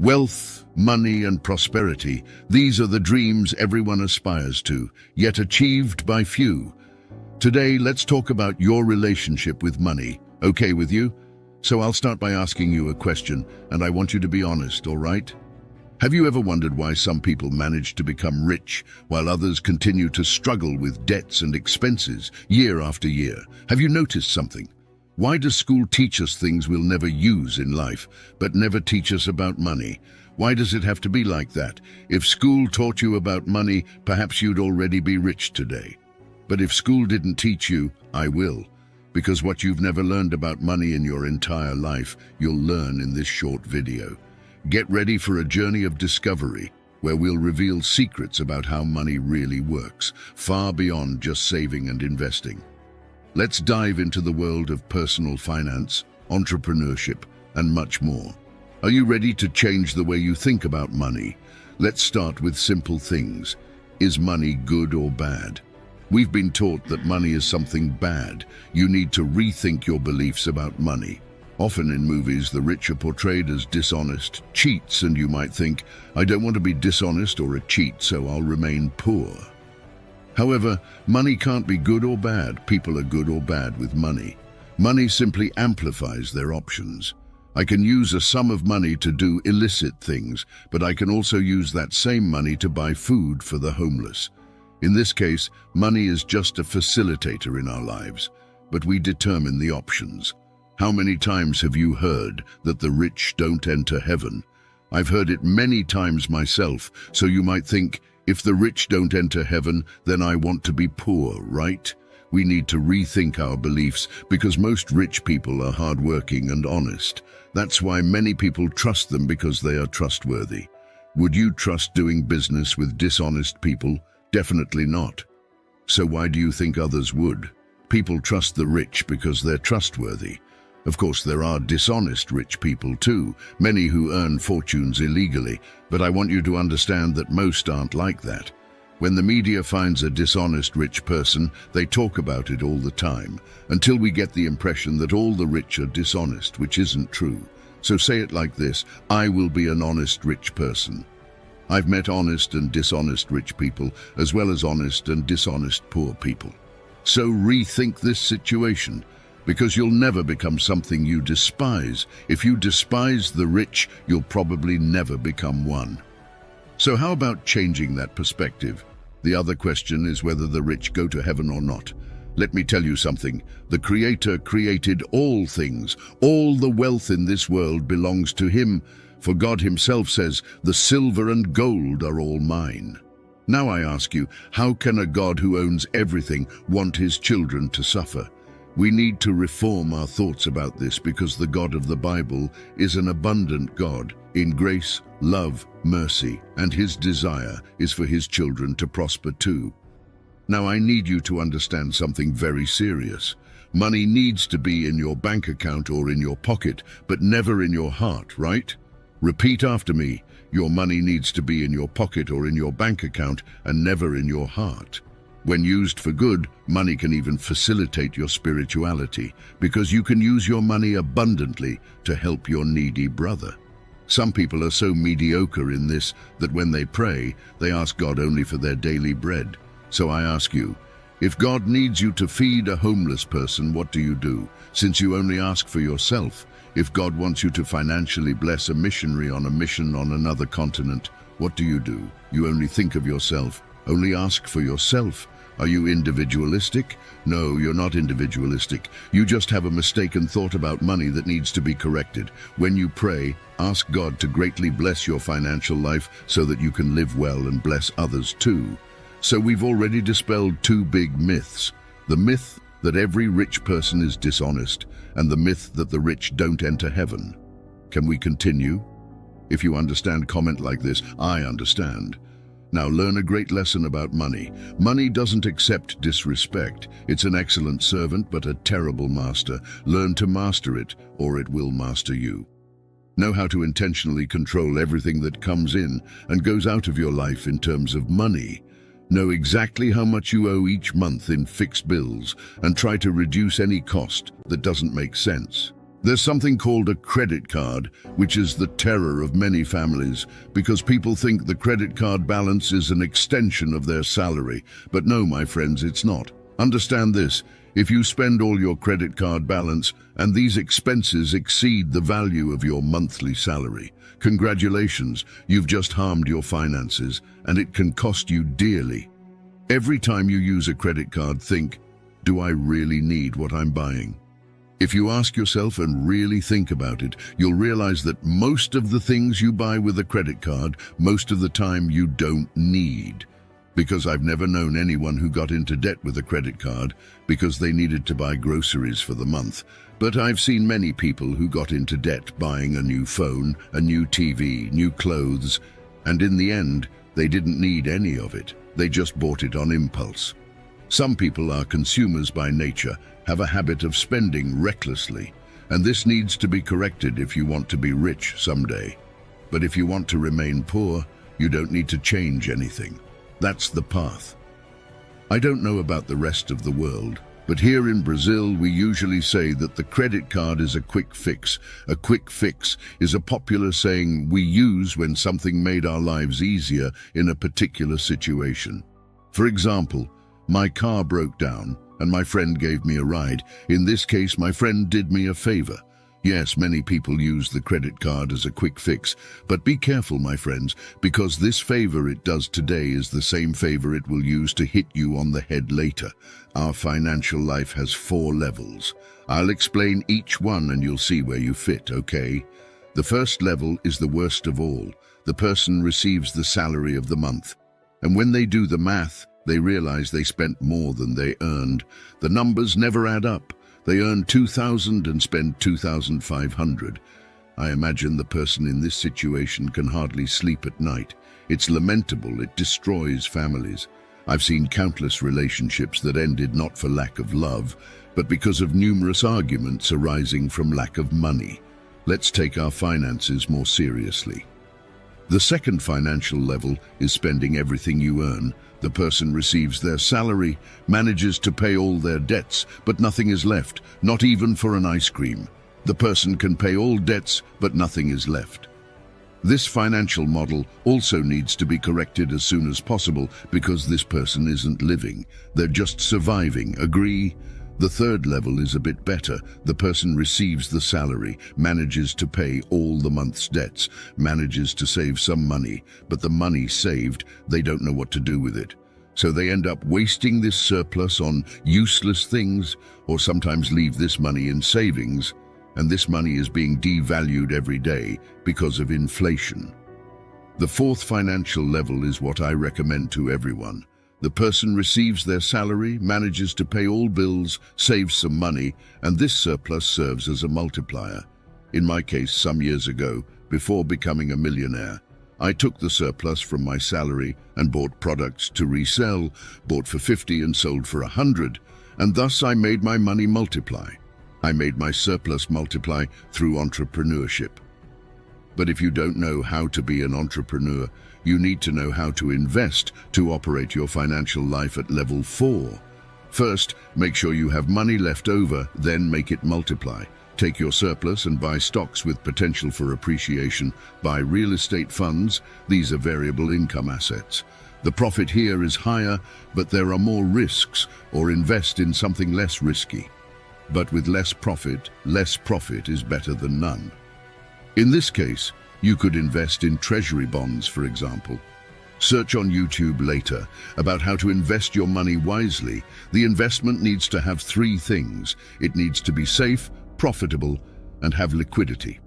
Wealth, money, and prosperity, these are the dreams everyone aspires to, yet achieved by few. Today, let's talk about your relationship with money. Okay with you? So I'll start by asking you a question, and I want you to be honest, all right? Have you ever wondered why some people manage to become rich while others continue to struggle with debts and expenses year after year? Have you noticed something? Why does school teach us things we'll never use in life, but never teach us about money? Why does it have to be like that? If school taught you about money, perhaps you'd already be rich today. But if school didn't teach you, I will. Because what you've never learned about money in your entire life, you'll learn in this short video. Get ready for a journey of discovery, where we'll reveal secrets about how money really works, far beyond just saving and investing. Let's dive into the world of personal finance, entrepreneurship, and much more. Are you ready to change the way you think about money? Let's start with simple things. Is money good or bad? We've been taught that money is something bad. You need to rethink your beliefs about money. Often in movies, the rich are portrayed as dishonest cheats, and you might think, I don't want to be dishonest or a cheat, so I'll remain poor. However, money can't be good or bad. People are good or bad with money. Money simply amplifies their options. I can use a sum of money to do illicit things, but I can also use that same money to buy food for the homeless. In this case, money is just a facilitator in our lives, but we determine the options. How many times have you heard that the rich don't enter heaven? I've heard it many times myself, so you might think, if the rich don't enter heaven, then I want to be poor, right? We need to rethink our beliefs because most rich people are hardworking and honest. That's why many people trust them, because they are trustworthy. Would you trust doing business with dishonest people? Definitely not. So why do you think others would? People trust the rich because they're trustworthy. Of course, there are dishonest rich people too, many who earn fortunes illegally, but I want you to understand that most aren't like that. When the media finds a dishonest rich person, they talk about it all the time, until we get the impression that all the rich are dishonest, which isn't true. So say it like this: I will be an honest rich person. I've met honest and dishonest rich people, as well as honest and dishonest poor people. So rethink this situation, because you'll never become something you despise. If you despise the rich, you'll probably never become one. So how about changing that perspective? The other question is whether the rich go to heaven or not. Let me tell you something. The Creator created all things. All the wealth in this world belongs to Him. For God Himself says, the silver and gold are all mine. Now I ask you, how can a God who owns everything want His children to suffer? We need to reform our thoughts about this, because the God of the Bible is an abundant God in grace, love, mercy, and His desire is for His children to prosper too. Now I need you to understand something very serious. Money needs to be in your bank account or in your pocket, but never in your heart, right? Repeat after me. Your money needs to be in your pocket or in your bank account and never in your heart. When used for good, money can even facilitate your spirituality, because you can use your money abundantly to help your needy brother. Some people are so mediocre in this that when they pray, they ask God only for their daily bread. So I ask you, if God needs you to feed a homeless person, what do you do, since you only ask for yourself? If God wants you to financially bless a missionary on a mission on another continent, what do? You only think of yourself, only ask for yourself. Are you individualistic? No, you're not individualistic. You just have a mistaken thought about money that needs to be corrected. When you pray, ask God to greatly bless your financial life so that you can live well and bless others too. So we've already dispelled two big myths. The myth that every rich person is dishonest, and the myth that the rich don't enter heaven. Can we continue? If you understand, comment like this: I understand. Now learn a great lesson about money. Money doesn't accept disrespect. It's an excellent servant, but a terrible master. Learn to master it, or it will master you. Know how to intentionally control everything that comes in and goes out of your life in terms of money. Know exactly how much you owe each month in fixed bills and try to reduce any cost that doesn't make sense. There's something called a credit card, which is the terror of many families, because people think the credit card balance is an extension of their salary. But no, my friends, it's not. Understand this: if you spend all your credit card balance and these expenses exceed the value of your monthly salary, congratulations, you've just harmed your finances, and it can cost you dearly. Every time you use a credit card, think, do I really need what I'm buying? If you ask yourself and really think about it, you'll realize that most of the things you buy with a credit card, most of the time you don't need. Because I've never known anyone who got into debt with a credit card because they needed to buy groceries for the month. But I've seen many people who got into debt buying a new phone, a new TV, new clothes, and in the end, they didn't need any of it. They just bought it on impulse. Some people are consumers by nature, have a habit of spending recklessly, and this needs to be corrected if you want to be rich someday. But if you want to remain poor, you don't need to change anything. That's the path. I don't know about the rest of the world, but here in Brazil we usually say that the credit card is a quick fix. A quick fix is a popular saying we use when something made our lives easier in a particular situation. For example, my car broke down and my friend gave me a ride. In this case, my friend did me a favor. Yes, many people use the credit card as a quick fix, but be careful, my friends, because this favor it does today is the same favor it will use to hit you on the head later. Our financial life has 4 levels. I'll explain each one and you'll see where you fit, okay? The first level is the worst of all. The person receives the salary of the month, and when they do the math, they realize they spent more than they earned. The numbers never add up. They earn 2,000 and spend 2,500. I imagine the person in this situation can hardly sleep at night. It's lamentable. It destroys families. I've seen countless relationships that ended not for lack of love, but because of numerous arguments arising from lack of money. Let's take our finances more seriously. The second financial level is spending everything you earn. The person receives their salary, manages to pay all their debts, but nothing is left, not even for an ice cream. The person can pay all debts, but nothing is left. This financial model also needs to be corrected as soon as possible because this person isn't living. They're just surviving. Agree? The third level is a bit better. The person receives the salary, manages to pay all the month's debts, manages to save some money, but the money saved, they don't know what to do with it. So they end up wasting this surplus on useless things, or sometimes leave this money in savings, and this money is being devalued every day because of inflation. The fourth financial level is what I recommend to everyone. The person receives their salary, manages to pay all bills, saves some money, and this surplus serves as a multiplier. In my case, some years ago, before becoming a millionaire, I took the surplus from my salary and bought products to resell, bought for 50 and sold for 100, and thus I made my money multiply. I made my surplus multiply through entrepreneurship. But if you don't know how to be an entrepreneur, you need to know how to invest to operate your financial life at level 4. First, make sure you have money left over, then make it multiply. Take your surplus and buy stocks with potential for appreciation. Buy real estate funds. These are variable income assets. The profit here is higher, but there are more risks, or invest in something less risky. But with less profit is better than none. In this case, you could invest in treasury bonds, for example. Search on YouTube later about how to invest your money wisely. The investment needs to have 3 things. It needs to be safe, profitable, and have liquidity.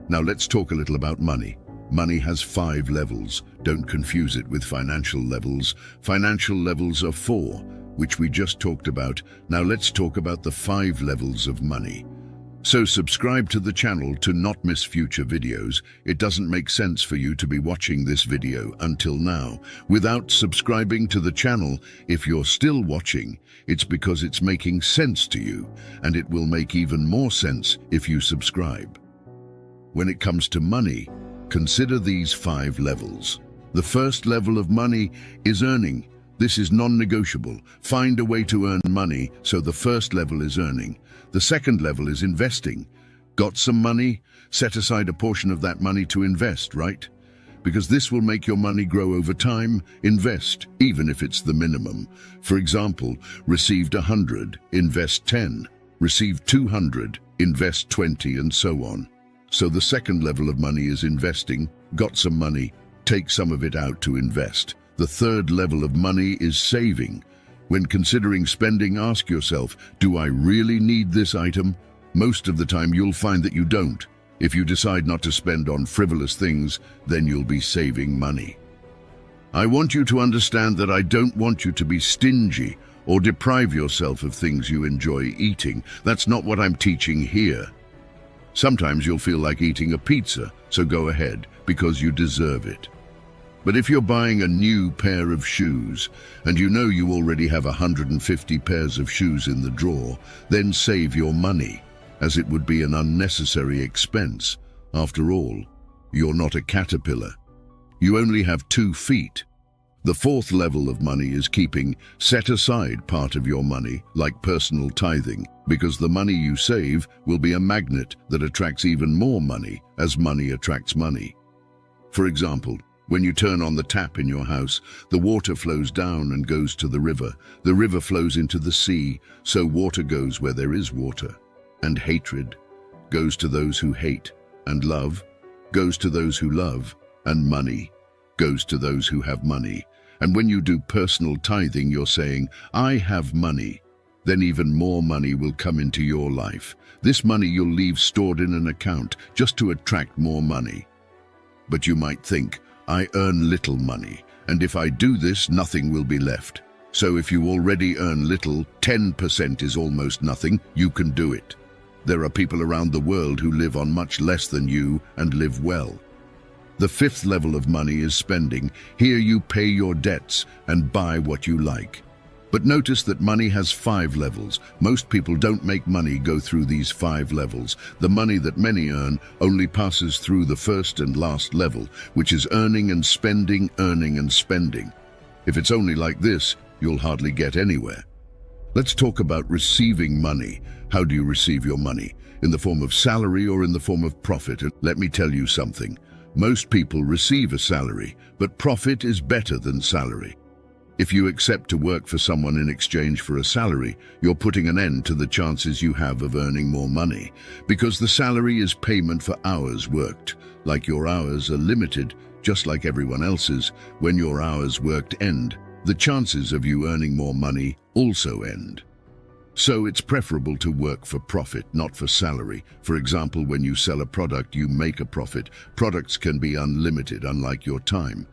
Now let's talk a little about money. Money has 5 levels. Don't confuse it with financial levels. Financial levels are 4, which we just talked about. Now let's talk about the 5 levels of money. So subscribe to the channel to not miss future videos. It doesn't make sense for you to be watching this video until now without subscribing to the channel. If you're still watching, it's because it's making sense to you, and it will make even more sense if you subscribe. When it comes to money, consider these 5 levels. The first level of money is earning. This is non-negotiable. Find a way to earn money, so the first level is earning. The second level is investing. Got some money? Set aside a portion of that money to invest, right? Because this will make your money grow over time. Invest, even if it's the minimum. For example, received 100, invest 10. Received 200, invest 20, and so on. So the second level of money is investing. Got some money? Take some of it out to invest. The third level of money is saving. When considering spending, ask yourself, do I really need this item? Most of the time you'll find that you don't. If you decide not to spend on frivolous things, then you'll be saving money. I want you to understand that I don't want you to be stingy or deprive yourself of things you enjoy eating. That's not what I'm teaching here. Sometimes you'll feel like eating a pizza, so go ahead, because you deserve it. But if you're buying a new pair of shoes, and you know you already have 150 pairs of shoes in the drawer, then save your money, as it would be an unnecessary expense. After all, you're not a caterpillar. You only have 2 feet. The fourth level of money is keeping. Set aside part of your money, like personal tithing, because the money you save will be a magnet that attracts even more money, as money attracts money. For example, when you turn on the tap in your house, the water flows down and goes to the river. The river flows into the sea, so water goes where there is water. And hatred goes to those who hate, and love goes to those who love, and money goes to those who have money. And when you do personal tithing, you're saying, I have money. Then even more money will come into your life. This money you'll leave stored in an account just to attract more money. But you might think, I earn little money, and if I do this, nothing will be left. So if you already earn little, 10% is almost nothing, you can do it. There are people around the world who live on much less than you and live well. The fifth level of money is spending. Here you pay your debts and buy what you like. But notice that money has 5 levels. Most people don't make money go through these 5 levels. The money that many earn only passes through the first and last level, which is earning and spending, earning and spending. If it's only like this, you'll hardly get anywhere. Let's talk about receiving money. How do you receive your money? In the form of salary or in the form of profit? And let me tell you something. Most people receive a salary, but profit is better than salary. If you accept to work for someone in exchange for a salary, you're putting an end to the chances you have of earning more money, because the salary is payment for hours worked. Like your hours are limited, just like everyone else's. When your hours worked end, the chances of you earning more money also end. So it's preferable to work for profit, not for salary. For example, when you sell a product, you make a profit. Products can be unlimited, unlike your time.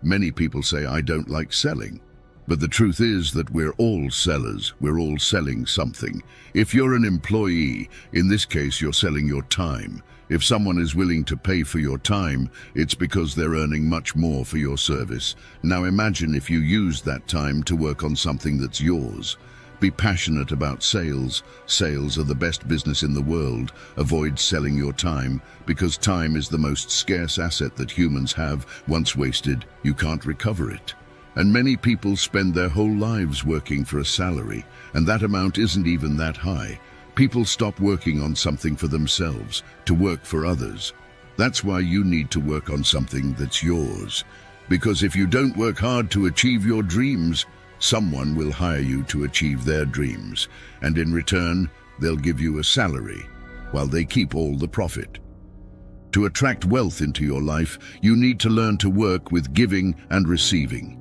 Many people say, I don't like selling. But the truth is that we're all sellers. We're all selling something. If you're an employee, in this case, you're selling your time. If someone is willing to pay for your time, it's because they're earning much more for your service. Now imagine if you used that time to work on something that's yours. Be passionate about sales. Sales are the best business in the world. Avoid selling your time, because time is the most scarce asset that humans have. Once wasted, you can't recover it. And many people spend their whole lives working for a salary, and that amount isn't even that high. People stop working on something for themselves, to work for others. That's why you need to work on something that's yours. Because if you don't work hard to achieve your dreams, someone will hire you to achieve their dreams, and in return, they'll give you a salary, while they keep all the profit. To attract wealth into your life, you need to learn to work with giving and receiving.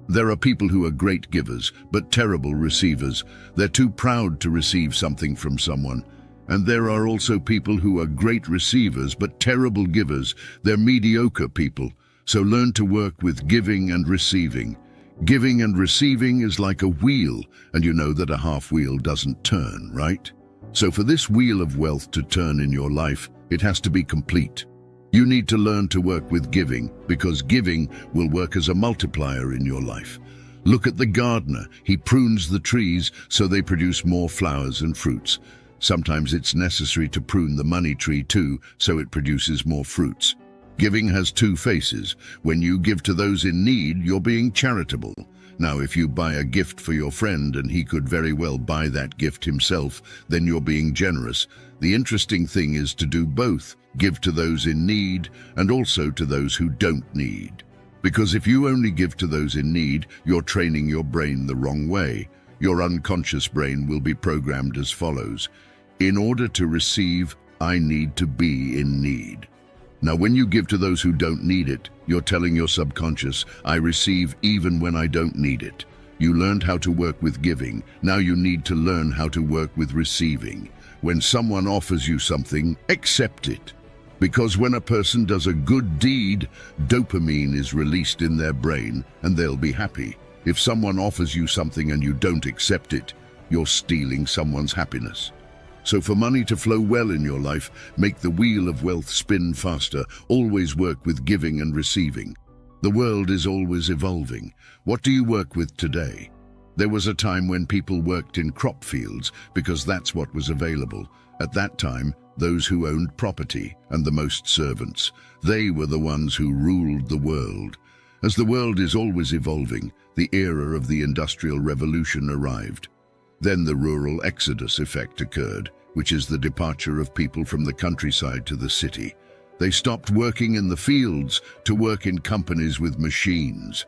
There are people who are great givers, but terrible receivers. They're too proud to receive something from someone. And there are also people who are great receivers, but terrible givers. They're mediocre people. So learn to work with giving and receiving. Giving and receiving is like a wheel, and you know that a half wheel doesn't turn, right? So for this wheel of wealth to turn in your life, it has to be complete. You need to learn to work with giving, because giving will work as a multiplier in your life. Look at the gardener. He prunes the trees so they produce more flowers and fruits. Sometimes it's necessary to prune the money tree too, so it produces more fruits. Giving has 2 faces. When you give to those in need, you're being charitable. Now, if you buy a gift for your friend and he could very well buy that gift himself, then you're being generous. The interesting thing is to do both, give to those in need and also to those who don't need. Because if you only give to those in need, you're training your brain the wrong way. Your unconscious brain will be programmed as follows. In order to receive, I need to be in need. Now, when you give to those who don't need it, you're telling your subconscious, I receive even when I don't need it. You learned how to work with giving. Now you need to learn how to work with receiving. When someone offers you something, accept it. Because when a person does a good deed, dopamine is released in their brain and they'll be happy. If someone offers you something and you don't accept it, you're stealing someone's happiness. So for money to flow well in your life, make the wheel of wealth spin faster. Always work with giving and receiving. The world is always evolving. What do you work with today? There was a time when people worked in crop fields because that's what was available. At that time, those who owned property and the most servants, they were the ones who ruled the world. As the world is always evolving, the era of the Industrial Revolution arrived. Then the rural exodus effect occurred, which is the departure of people from the countryside to the city. They stopped working in the fields to work in companies with machines.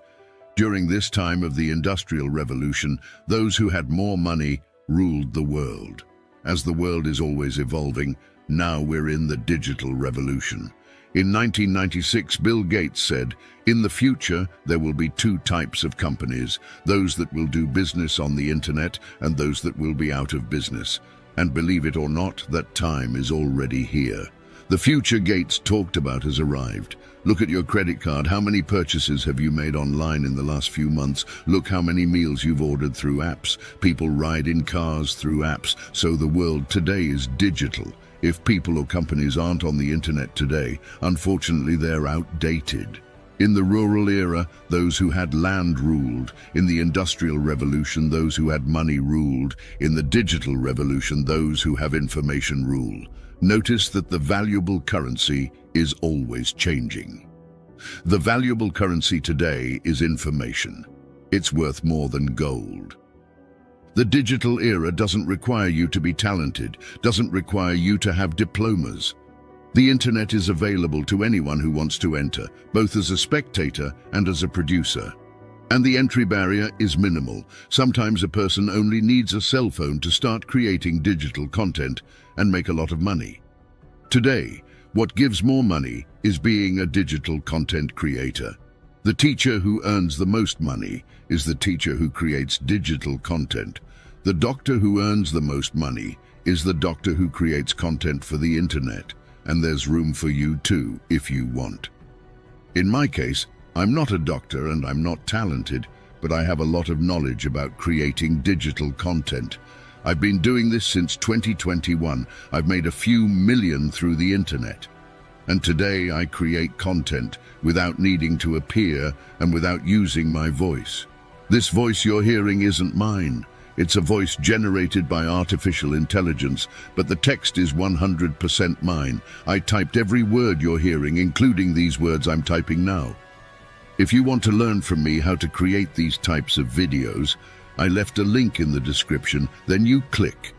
During this time of the Industrial Revolution, those who had more money ruled the world. As the world is always evolving, now we're in the digital revolution. In 1996, Bill Gates said, in the future, there will be two types of companies, those that will do business on the internet and those that will be out of business. And believe it or not, that time is already here. The future Gates talked about has arrived. Look at your credit card. How many purchases have you made online in the last few months? Look how many meals you've ordered through apps. People ride in cars through apps. So the world today is digital. If people or companies aren't on the internet today, unfortunately they're outdated. In the rural era, those who had land ruled. In the Industrial Revolution, those who had money ruled. In the digital revolution, those who have information rule. Notice that the valuable currency is always changing. The valuable currency today is information. It's worth more than gold. The digital era doesn't require you to be talented, doesn't require you to have diplomas. The internet is available to anyone who wants to enter, both as a spectator and as a producer. And the entry barrier is minimal. Sometimes a person only needs a cell phone to start creating digital content and make a lot of money. Today, what gives more money is being a digital content creator. The teacher who earns the most money is the teacher who creates digital content. The doctor who earns the most money is the doctor who creates content for the internet. And there's room for you too, if you want. In my case, I'm not a doctor and I'm not talented, but I have a lot of knowledge about creating digital content. I've been doing this since 2021. I've made a few million through the internet. And today I create content without needing to appear and without using my voice. This voice you're hearing isn't mine. It's a voice generated by artificial intelligence, but the text is 100% mine. I typed every word you're hearing, including these words I'm typing now. If you want to learn from me how to create these types of videos, I left a link in the description, then you click.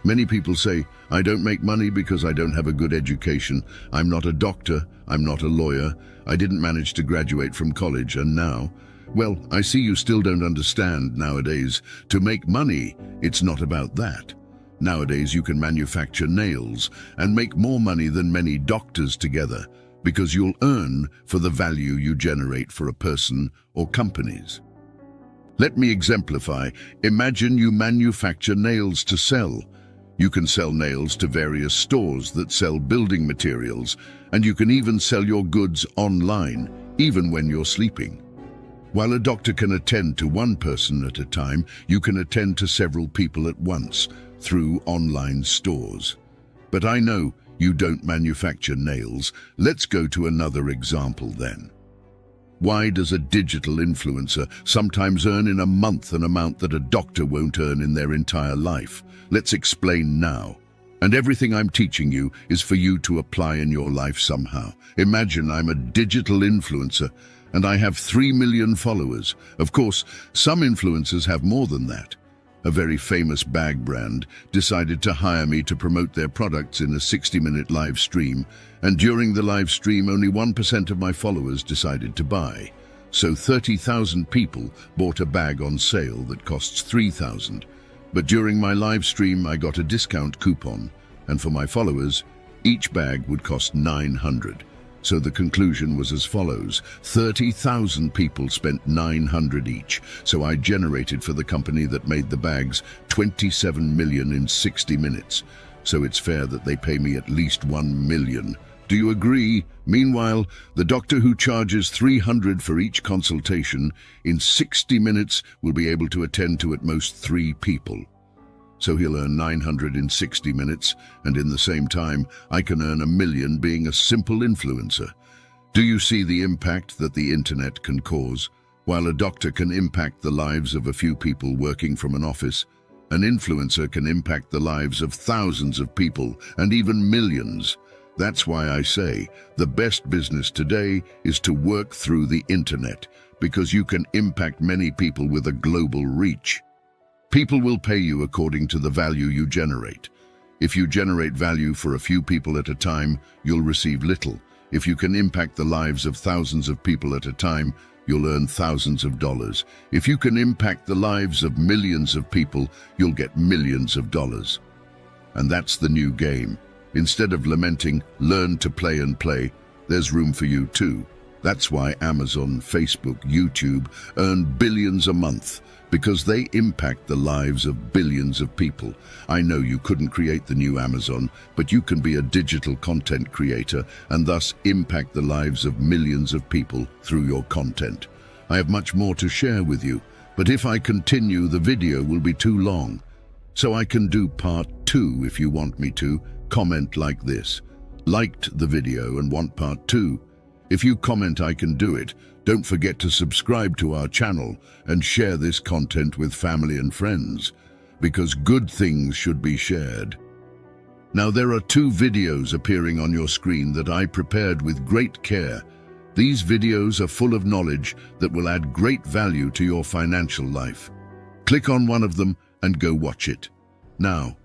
Many people say, I don't make money because I don't have a good education. I'm not a doctor, I'm not a lawyer, I didn't manage to graduate from college, and now, well, I see you still don't understand nowadays. To make money, it's not about that. Nowadays you can manufacture nails and make more money than many doctors together because you'll earn for the value you generate for a person or companies. Let me exemplify. Imagine you manufacture nails to sell. You can sell nails to various stores that sell building materials, and you can even sell your goods online, even when you're sleeping. While a doctor can attend to one person at a time, you can attend to several people at once through online stores. But I know you don't manufacture nails. Let's go to another example then. Why does a digital influencer sometimes earn in a month an amount that a doctor won't earn in their entire life? Let's explain now. And everything I'm teaching you is for you to apply in your life somehow. Imagine I'm a digital influencer. and I have 3 million followers. Of course, some influencers have more than that. A very famous bag brand decided to hire me to promote their products in a 60-minute live stream, and during the live stream only 1% of my followers decided to buy. So 30,000 people bought a bag on sale that costs 3,000. But during my live stream I got a discount coupon, and for my followers, each bag would cost 900. So the conclusion was as follows: 30,000 people spent 900 each. So I generated for the company that made the bags 27 million in 60 minutes. So it's fair that they pay me at least 1 million. Do you agree? Meanwhile, the doctor who charges 300 for each consultation in 60 minutes will be able to attend to at most 3 people. So he'll earn 900 in 60 minutes, and in the same time, I can earn 1 million being a simple influencer. Do you see the impact that the internet can cause? While a doctor can impact the lives of a few people working from an office, an influencer can impact the lives of thousands of people and even millions. That's why I say the best business today is to work through the internet, because you can impact many people with a global reach. People will pay you according to the value you generate. If you generate value for a few people at a time, you'll receive little. If you can impact the lives of thousands of people at a time, you'll earn thousands of dollars. If you can impact the lives of millions of people, you'll get millions of dollars. And that's the new game. Instead of lamenting, learn to play and play, there's room for you too. That's why Amazon, Facebook, YouTube earn billions a month, because they impact the lives of billions of people. I know you couldn't create the new Amazon, but you can be a digital content creator and thus impact the lives of millions of people through your content. I have much more to share with you, but if I continue, the video will be too long. So I can do part 2 if you want me to. Comment like this: liked the video and want part 2. If you comment, I can do it. Don't forget to subscribe to our channel and share this content with family and friends, because good things should be shared. Now, there are 2 videos appearing on your screen that I prepared with great care. These videos are full of knowledge that will add great value to your financial life. Click on one of them and go watch it. Now,